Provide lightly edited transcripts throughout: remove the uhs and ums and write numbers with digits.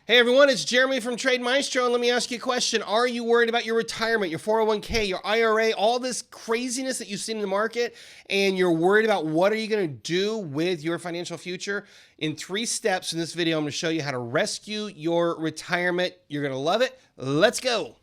Hey everyone, it's Jeremy from Trade Maestro, and let me ask you a question. Are you worried about your retirement, your 401k, your IRA, all this craziness that you've seen in the market, and you're worried about what are you going to do with your financial future? In 3 steps in this video, I'm going to show you how to rescue your retirement. You're going to love it. Let's go.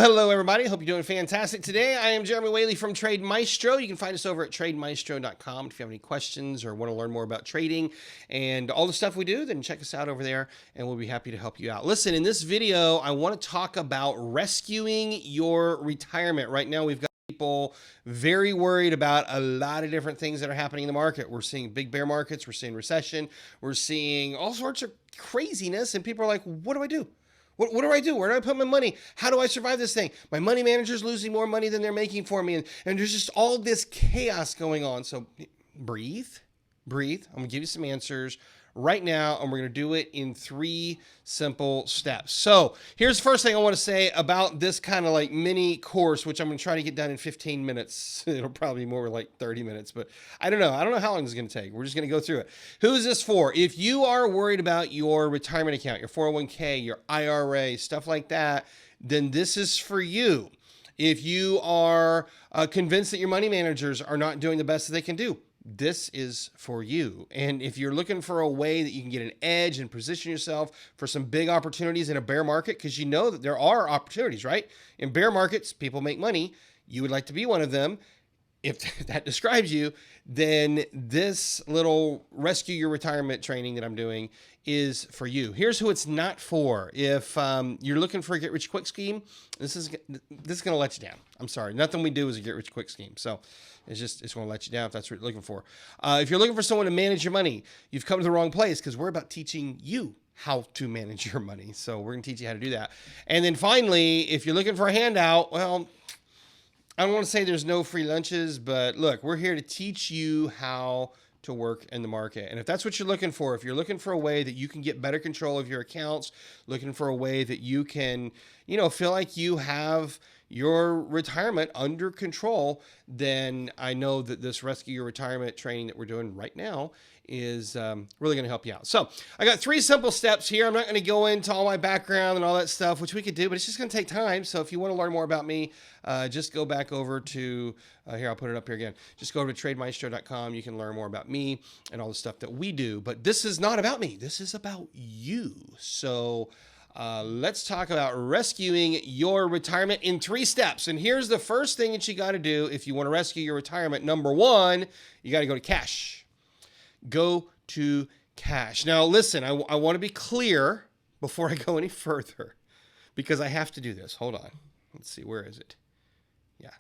Hello, everybody. Hope you're doing fantastic today. I am Jeremy Whaley from Trade Maestro. You can find us over at trademaestro.com. If you have any questions or want to learn more about trading and all the stuff we do, then check us out over there, and we'll be happy to help you out. Listen, in this video, I want to talk about rescuing your retirement. Right now, we've got people very worried about a lot of different things that are happening in the market. We're seeing big bear markets. We're seeing recession. We're seeing all sorts of craziness, and people are like, what do I do? What do I do? Where do I put my money? How do I survive this thing? My money manager's losing more money than they're making for me. And there's just all this chaos going on. So breathe. I'm going to give you some answers right now, and we're going to do it in 3 simple steps. So here's the first thing I want to say about this kind of like mini course, which I'm going to try to get done in 15 minutes. It'll probably be more like 30 minutes, but I don't know. I don't know how long it's going to take. We're just going to go through it. Who is this for? If you are worried about your retirement account, your 401k, your IRA, stuff like that, then this is for you. If you are convinced that your money managers are not doing the best that they can do, this is for you. And if you're looking for a way that you can get an edge and position yourself for some big opportunities in a bear market, because you know that there are opportunities, right? In bear markets, people make money. You would like to be one of them. If that describes you, then this little rescue your retirement training that I'm doing is for you. Here's who it's not for. If you're looking for a get rich quick scheme, this is going to let you down. I'm sorry. Nothing we do is a get rich quick scheme. So it's going to let you down if that's what you're looking for. If you're looking for someone to manage your money, you've come to the wrong place, because we're about teaching you how to manage your money. So we're going to teach you how to do that. And then finally, if you're looking for a handout, well, I don't want to say there's no free lunches, but look, we're here to teach you how to work in the market. And if that's what you're looking for, if you're looking for a way that you can get better control of your accounts, looking for a way that you can, feel like you have your retirement under control, then I know that this Rescue Your Retirement training that we're doing right now is really going to help you out. So I got 3 simple steps here. I'm not going to go into all my background and all that stuff, which we could do, but it's just going to take time. So if you want to learn more about me, just go back over to, here, I'll put it up here again. Just go over to trademaestro.com. You can learn more about me and all the stuff that we do. But this is not about me. This is about you. So let's talk about rescuing your retirement in 3 steps. And here's the first thing that you got to do if you want to rescue your retirement. Number 1, you got to go to cash. Go to cash. Now, listen, I want to be clear before I go any further, because I have to do this. Hold on. Let's see. Where is it? Yeah,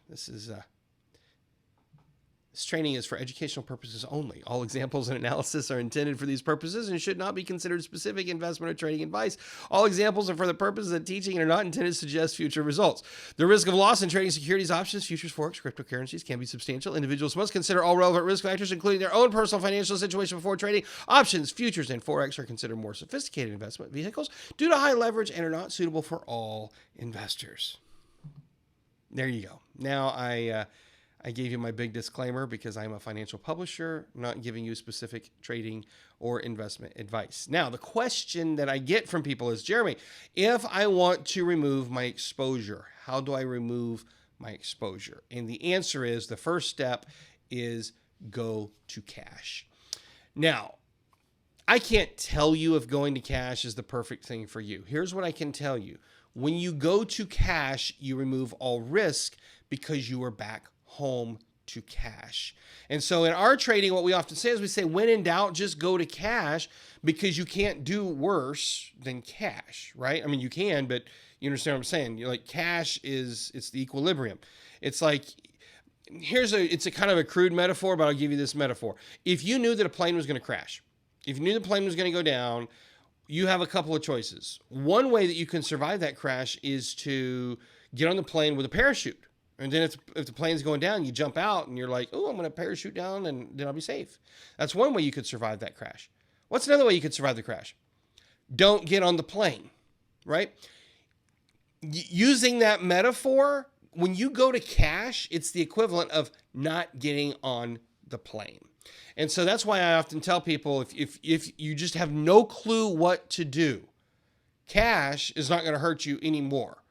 this training is for educational purposes only. All examples and analysis are intended for these purposes and should not be considered specific investment or trading advice. All examples are for the purposes of teaching and are not intended to suggest future results. The risk of loss in trading securities, options, futures, forex, cryptocurrencies can be substantial. Individuals must consider all relevant risk factors, including their own personal financial situation before trading. Options, futures, and forex are considered more sophisticated investment vehicles due to high leverage and are not suitable for all investors. There you go. Now I gave you my big disclaimer because I'm a financial publisher. I'm not giving you specific trading or investment advice. Now, the question that I get from people is, Jeremy, if I want to remove my exposure, how do I remove my exposure? And the answer is, the first step is go to cash. Now, I can't tell you if going to cash is the perfect thing for you. Here's what I can tell you. When you go to cash, you remove all risk because you are back home to cash. And so in our trading, what we often say is we say, when in doubt, just go to cash, because you can't do worse than cash, right? I mean, you can, but you understand what I'm saying? You're like, cash it's the equilibrium. It's like, it's a kind of a crude metaphor, but I'll give you this metaphor. If you knew that a plane was going to crash, if you knew the plane was going to go down, you have a couple of choices. One way that you can survive that crash is to get on the plane with a parachute. And then if the plane's going down, you jump out and you're like, oh, I'm going to parachute down and then I'll be safe. That's one way you could survive that crash. What's another way you could survive the crash? Don't get on the plane. right? Using that metaphor, when you go to cash, it's the equivalent of not getting on the plane. And so that's why I often tell people, if you just have no clue what to do, cash is not going to hurt you anymore.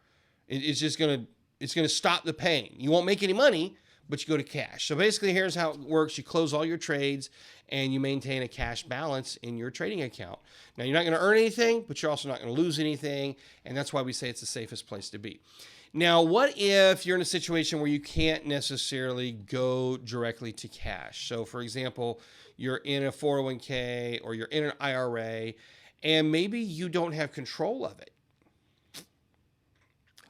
It's just going to stop the pain. You won't make any money, but you go to cash. So basically, here's how it works. You close all your trades and you maintain a cash balance in your trading account. Now, you're not going to earn anything, but you're also not going to lose anything. And that's why we say it's the safest place to be. Now, what if you're in a situation where you can't necessarily go directly to cash? So, for example, you're in a 401k or you're in an IRA, and maybe you don't have control of it.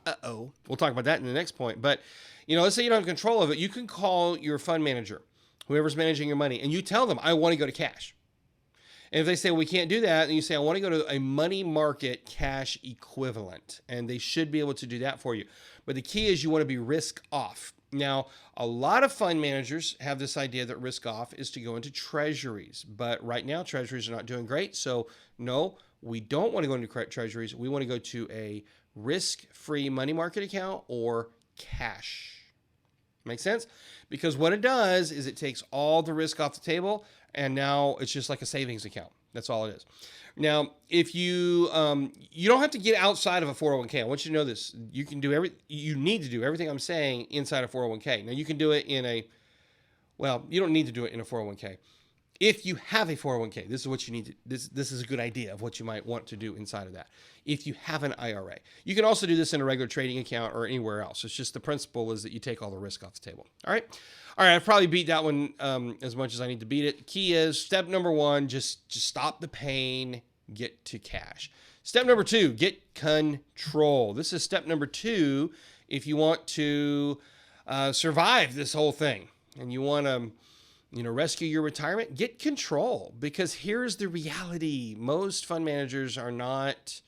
Uh-oh. We'll talk about that in the next point. But, let's say you don't have control of it. You can call your fund manager, whoever's managing your money, and you tell them, I want to go to cash. And if they say, well, we can't do that, and you say, I want to go to a money market cash equivalent, and they should be able to do that for you. But the key is you want to be risk off. Now, a lot of fund managers have this idea that risk off is to go into treasuries, but right now treasuries are not doing great. So no, we don't want to go into treasuries. We want to go to a risk-free money market account or cash. Make sense? Because what it does is it takes all the risk off the table, and now it's just like a savings account. That's all it is. Now, if you don't have to get outside of a 401k. I want you to know this. You need to do everything I'm saying inside a 401k. Now, you can do it you don't need to do it in a 401k. If you have a 401k, this is what you need to, this is a good idea of what you might want to do inside of that. If you have an IRA, you can also do this in a regular trading account or anywhere else. It's just the principle is that you take all the risk off the table. All right. I've probably beat that one as much as I need to beat it. The key is step number one, just stop the pain, get to cash. Step number two, get control. This is step number two if you want to survive this whole thing and you want to rescue your retirement, get control, because here's the reality. Most fund managers are not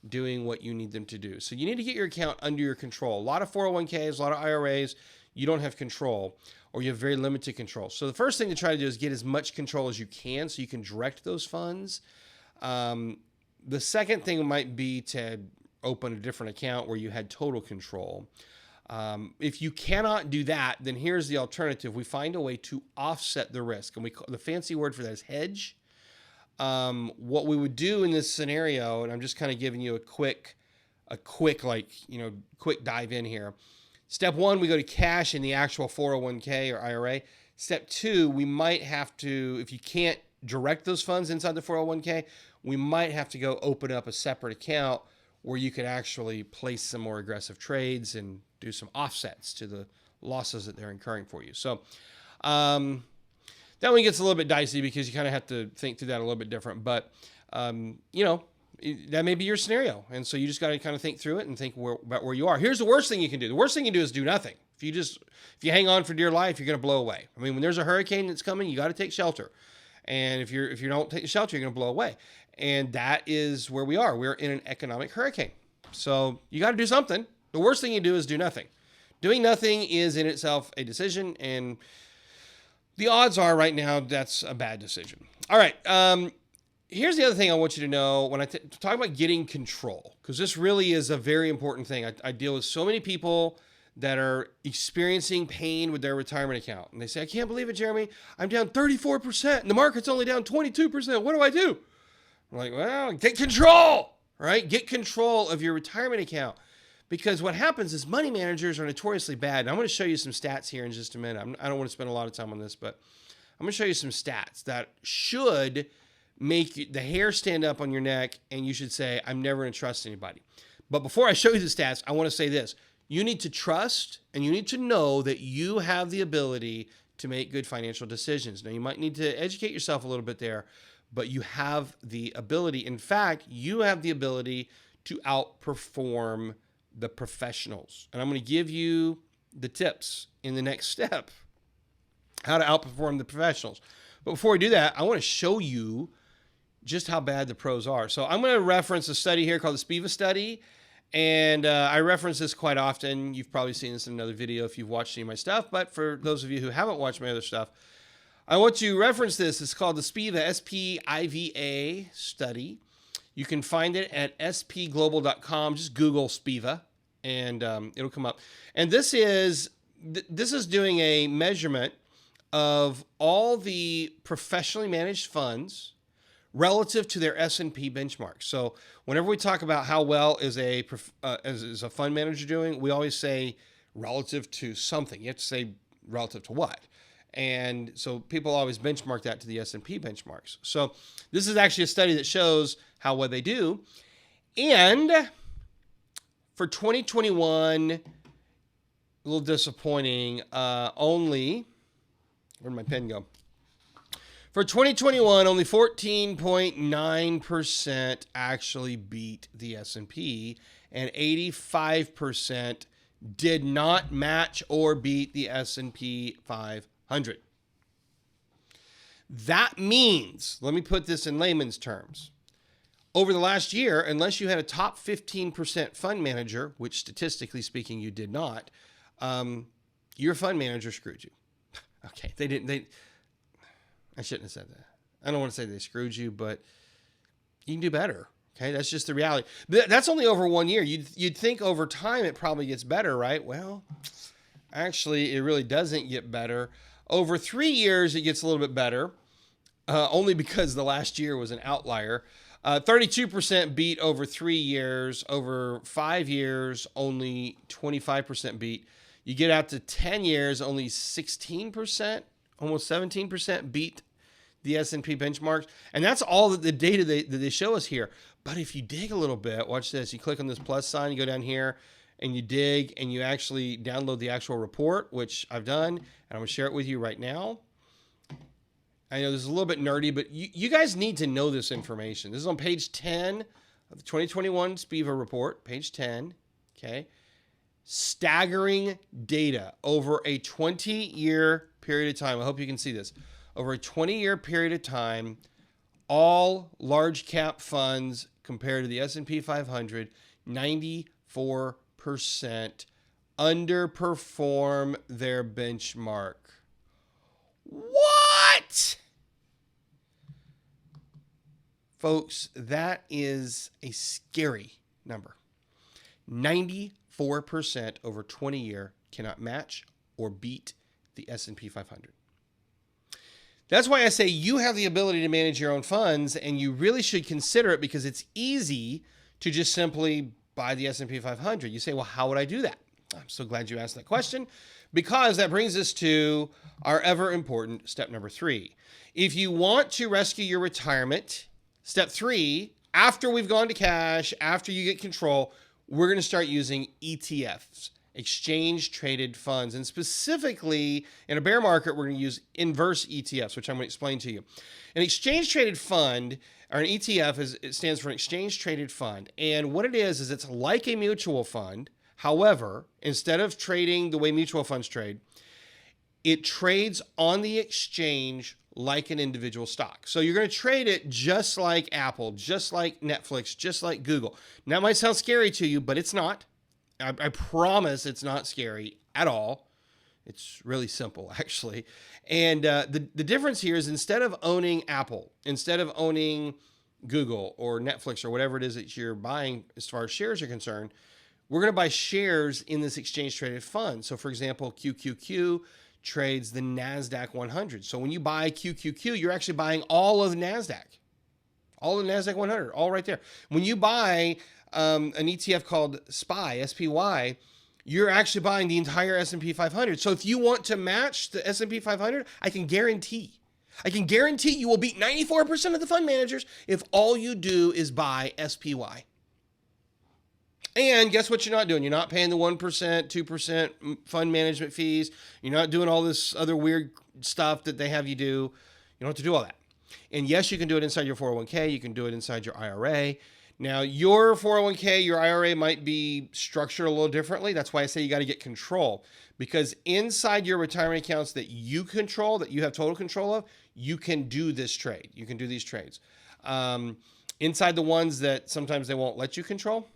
doing what you need them to do. So you need to get your account under your control. A lot of 401ks, a lot of IRAs, you don't have control or you have very limited control. So the first thing to try to do is get as much control as you can so you can direct those funds. The second thing might be to open a different account where you had total control. If you cannot do that, then here's the alternative. We find a way to offset the risk, and the fancy word for that is hedge. What we would do in this scenario, and I'm just kind of giving you a quick dive in here. Step one, we go to cash in the actual 401k or IRA. Step two, we might have to, if you can't direct those funds inside the 401k, we might have to go open up a separate account where you could actually place some more aggressive trades and do some offsets to the losses that they're incurring for you. So that one gets a little bit dicey because you kind of have to think through that a little bit different. But, that may be your scenario. And so you just got to kind of think through it and think about where you are. Here's the worst thing you can do. The worst thing you can do is do nothing. If you hang on for dear life, you're going to blow away. I mean, when there's a hurricane that's coming, you got to take shelter. And if you don't take shelter, you're going to blow away. And that is where we are. We're in an economic hurricane. So you got to do something. The worst thing you do is do nothing. Doing nothing is in itself a decision. And the odds are right now that's a bad decision. All right. Here's the other thing I want you to know when I talk about getting control, because this really is a very important thing. I deal with so many people that are experiencing pain with their retirement account. And they say, I can't believe it, Jeremy. I'm down 34% and the market's only down 22%. What do I do? I'm like, well, get control, right? Get control of your retirement account. Because what happens is money managers are notoriously bad. And I'm going to show you some stats here in just a minute. I don't want to spend a lot of time on this, but I'm going to show you some stats that should make the hair stand up on your neck and you should say, I'm never going to trust anybody. But before I show you the stats, I want to say this. You need to trust and you need to know that you have the ability to make good financial decisions. Now, you might need to educate yourself a little bit there, but you have the ability. In fact, you have the ability to outperform the professionals. And I'm going to give you the tips in the next step, how to outperform the professionals. But before we do that, I want to show you just how bad the pros are. So I'm going to reference a study here called the SPIVA study. And I reference this quite often. You've probably seen this in another video if you've watched any of my stuff. But for those of you who haven't watched my other stuff, I want to reference this. It's called the SPIVA, S-P-I-V-A study. You can find it at spglobal.com. Just Google SPIVA, and it'll come up. And this is doing a measurement of all the professionally managed funds relative to their S&P benchmark. So whenever we talk about how well is a fund manager doing, we always say relative to something. You have to say relative to what? And so people always benchmark that to the S&P benchmarks. So this is actually a study that shows how well they do. And for 2021, a little disappointing, only, where'd my pen go? For 2021, only 14.9% actually beat the S&P, and 85% did not match or beat the S&P 500. That means, let me put this in layman's terms, over the last year, unless you had a top 15% fund manager, which statistically speaking you did not, your fund manager screwed you. Okay, I shouldn't have said that. I don't want to say they screwed you, but you can do better. Okay, that's just the reality. That's only over 1 year. You'd think over time it probably gets better, right? Well, actually, it really doesn't get better. Over 3 years, it gets a little bit better, only because the last year was an outlier. 32% beat over 3 years. Over 5 years, only 25% beat. You get out to 10 years, only 16%, almost 17% beat the S&P benchmarks. And that's all the data that they show us here. But if you dig a little bit, watch this. You click on this plus sign, you go down here, and you dig, and you actually download the actual report, which I've done, and I'm going to share it with you right now. I know this is a little bit nerdy, but you guys need to know this information. This is on page 10 of the 2021 SPIVA report, page 10, okay? Staggering data over a 20-year period of time. I hope you can see this. Over a 20-year period of time, all large cap funds compared to the S&P 500, 94% underperform their benchmark. What? Folks, that is a scary number. 94% over 20 year cannot match or beat the S&P 500. That's why I say you have the ability to manage your own funds, and you really should consider it, because it's easy to just simply buy the S&P 500. You say, well, how would I do that? I'm so glad you asked that question, because that brings us to our ever important step number 3. If you want to rescue your retirement, step 3, after we've gone to cash, after you get control, we're going to start using ETFs, exchange traded funds. And specifically in a bear market, we're going to use inverse ETFs, which I'm going to explain to you. An exchange traded fund, or an ETF, it stands for an exchange traded fund. And what it is it's like a mutual fund. However, instead of trading the way mutual funds trade, it trades on the exchange like an individual stock. So you're going to trade it just like Apple, just like Netflix, just like Google. Now, that might sound scary to you, but it's not. I promise it's not scary at all. It's really simple, actually. And the difference here is, instead of owning Apple, instead of owning Google or Netflix or whatever it is that you're buying as far as shares are concerned, we're going to buy shares in this exchange traded fund. So, for example, QQQ trades the NASDAQ 100. So when you buy QQQ, you're actually buying all of the NASDAQ. All of the NASDAQ 100, all right there. When you buy an ETF called SPY, you're actually buying the entire S&P 500. So if you want to match the S&P 500, I can guarantee you will beat 94% of the fund managers if all you do is buy SPY. And guess what you're not doing? You're not paying the 1%, 2% fund management fees. You're not doing all this other weird stuff that they have you do. You don't have to do all that. And yes, you can do it inside your 401k. You can do it inside your IRA. Now, your 401k, your IRA might be structured a little differently. That's why I say you got to get control. Because inside your retirement accounts that you control, that you have total control of, you can do this trade. You can do these trades. Inside the ones that sometimes they won't let you control,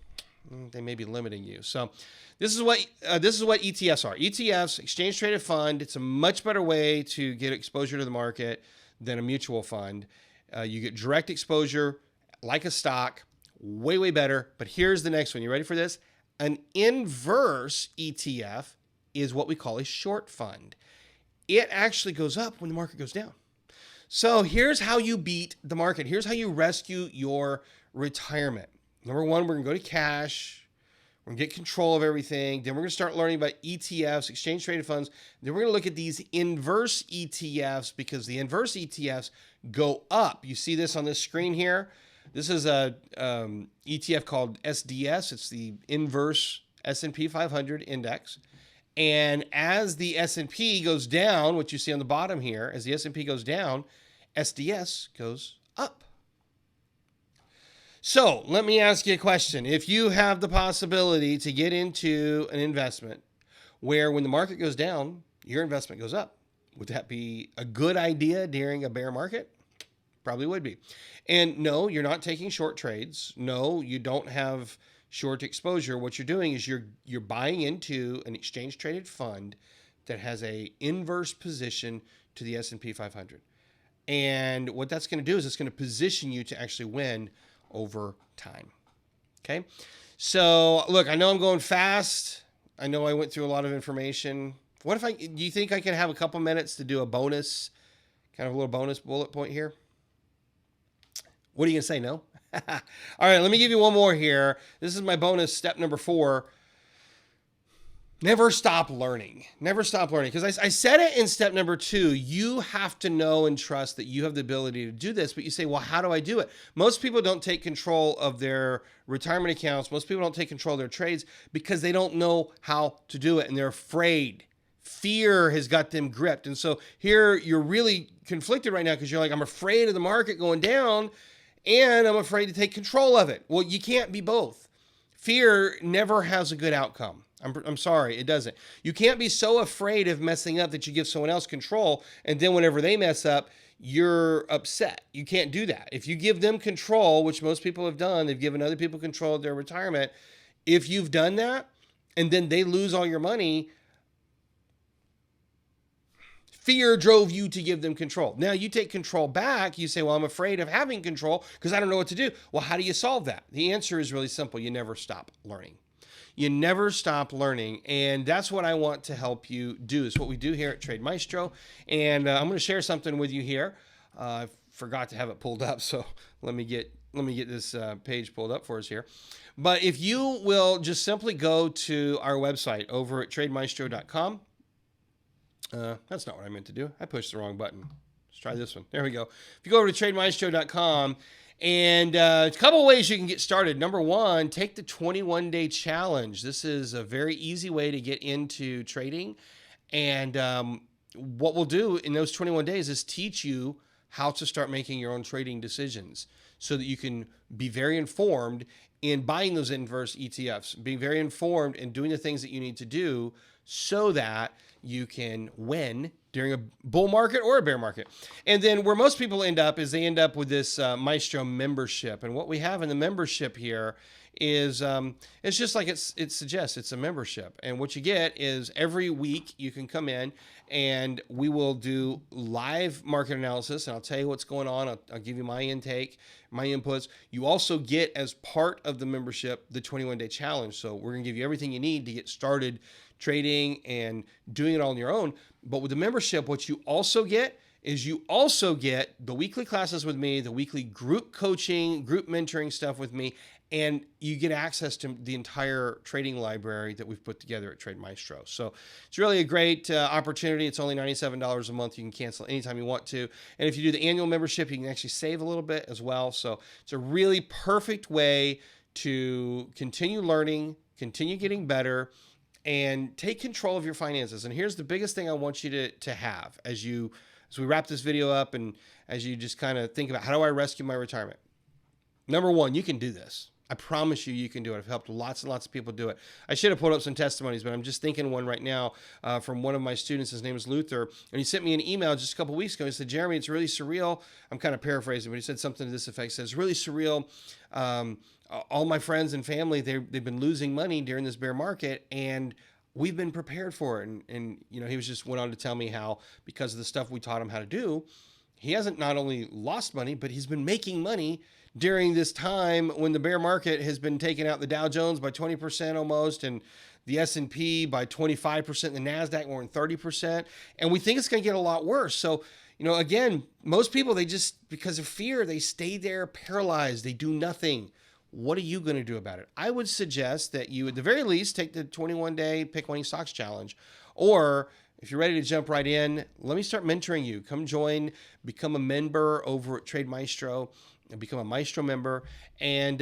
they may be limiting you. So this is what ETFs are. ETFs, exchange traded fund. It's a much better way to get exposure to the market than a mutual fund. You get direct exposure like a stock, way, way better. But here's the next one. You ready for this? An inverse ETF is what we call a short fund. It actually goes up when the market goes down. So here's how you beat the market. Here's how you rescue your retirement. Number one, we're going to go to cash. We're going to get control of everything. Then we're going to start learning about ETFs, exchange traded funds. Then we're going to look at these inverse ETFs because the inverse ETFs go up. You see this on this screen here. This is a ETF called SDS. It's the inverse S&P 500 index. And as the S&P goes down, what you see on the bottom here, as the S&P goes down, SDS goes up. So let me ask you a question. If you have the possibility to get into an investment where when the market goes down, your investment goes up, would that be a good idea during a bear market? Probably would be. And no, you're not taking short trades. No, you don't have short exposure. What you're doing is you're buying into an exchange traded fund that has a inverse position to the S&P 500. And what that's going to do is it's going to position you to actually win over time. Okay. So look, I know I'm going fast. I know I went through a lot of information. Do you think I can have a couple minutes to do a bonus, kind of a little bonus bullet point here? What are you going to say? No? All right, let me give you one more here. This is my bonus, step number 4. Never stop learning. Never stop learning. Because I said it in step number 2. You have to know and trust that you have the ability to do this. But you say, well, how do I do it? Most people don't take control of their retirement accounts. Most people don't take control of their trades because they don't know how to do it. And they're afraid. Fear has got them gripped. And so here you're really conflicted right now because you're like, I'm afraid of the market going down and I'm afraid to take control of it. Well, you can't be both. Fear never has a good outcome. I'm sorry, it doesn't. You can't be so afraid of messing up that you give someone else control, and then whenever they mess up, you're upset. You can't do that. If you give them control, which most people have done, they've given other people control of their retirement. If you've done that, and then they lose all your money, fear drove you to give them control. Now you take control back. You say, well, I'm afraid of having control because I don't know what to do. Well, how do you solve that? The answer is really simple. You never stop learning. You never stop learning. And that's what I want to help you do. It's what we do here at Trade Maestro. And I'm going to share something with you here. I forgot to have it pulled up. So let me get this page pulled up for us here. But if you will just simply go to our website over at trademaestro.com. That's not what I meant to do. I pushed the wrong button. Let's try this one. There we go. If you go over to trademaestro.com, and a couple of ways you can get started. Number one, take the 21-day challenge. This is a very easy way to get into trading. And what we'll do in those 21 days is teach you how to start making your own trading decisions so that you can be very informed in buying those inverse ETFs, being very informed and doing the things that you need to do so that you can win during a bull market or a bear market. And then where most people end up is they end up with this Maestro membership. And what we have in the membership here is it's just like it suggests, it's a membership. And what you get is every week you can come in and we will do live market analysis. And I'll tell you what's going on. I'll give you my intake, my inputs. You also get, as part of the membership, the 21-day challenge. So we're going to give you everything you need to get started trading and doing it all on your own. But with the membership, what you also get is you also get the weekly classes with me, the weekly group coaching, group mentoring stuff with me, and you get access to the entire trading library that we've put together at Trade Maestro. So it's really a great opportunity. It's only $97 a month. You can cancel anytime you want to. And if you do the annual membership, you can actually save a little bit as well. So it's a really perfect way to continue learning, continue getting better, and take control of your finances. And here's the biggest thing I want you to have as we wrap this video up and as you just kind of think about, how do I rescue my retirement? Number one, you can do this. I promise you can do it. I've helped lots and lots of people do it. I should have pulled up some testimonies, but I'm just thinking one right now from one of my students. His name is Luther, and he sent me an email just a couple weeks ago. He said, Jeremy, it's really surreal. I'm kind of paraphrasing, but he said something to this effect. He said, it's really surreal. All my friends and family, they've been losing money during this bear market, and we've been prepared for it. And you know, he went on to tell me how, because of the stuff we taught him how to do, he hasn't not only lost money, but he's been making money during this time when the bear market has been taking out the Dow Jones by 20% almost, and the S&P by 25%, the NASDAQ more than 30%. And we think it's going to get a lot worse. So, again, most people, they just, because of fear, they stay there paralyzed. They do nothing. What are you going to do about it? I would suggest that you, at the very least, take the 21-day Pick Winning Stocks Challenge. Or if you're ready to jump right in, let me start mentoring you. Come join, become a member over at Trade Maestro, and become a Maestro member, and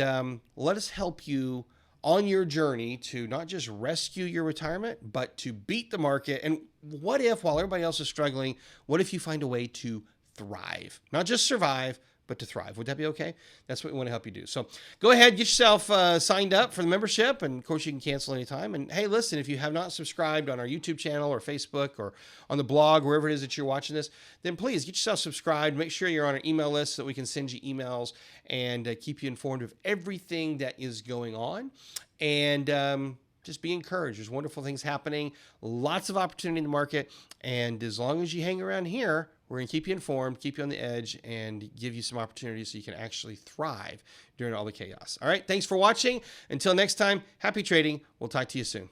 let us help you on your journey to not just rescue your retirement, but to beat the market. And what if, while everybody else is struggling, what if you find a way to thrive? Not just survive, but to thrive. Would that be okay? That's what we want to help you do. So go ahead, get yourself signed up for the membership. And of course, you can cancel anytime. And hey, listen, if you have not subscribed on our YouTube channel or Facebook or on the blog, wherever it is that you're watching this, then please get yourself subscribed. Make sure you're on our email list so that we can send you emails and keep you informed of everything that is going on. And just be encouraged. There's wonderful things happening, lots of opportunity in the market. And as long as you hang around here, we're going to keep you informed, keep you on the edge, and give you some opportunities so you can actually thrive during all the chaos. All right. Thanks for watching. Until next time, happy trading. We'll talk to you soon.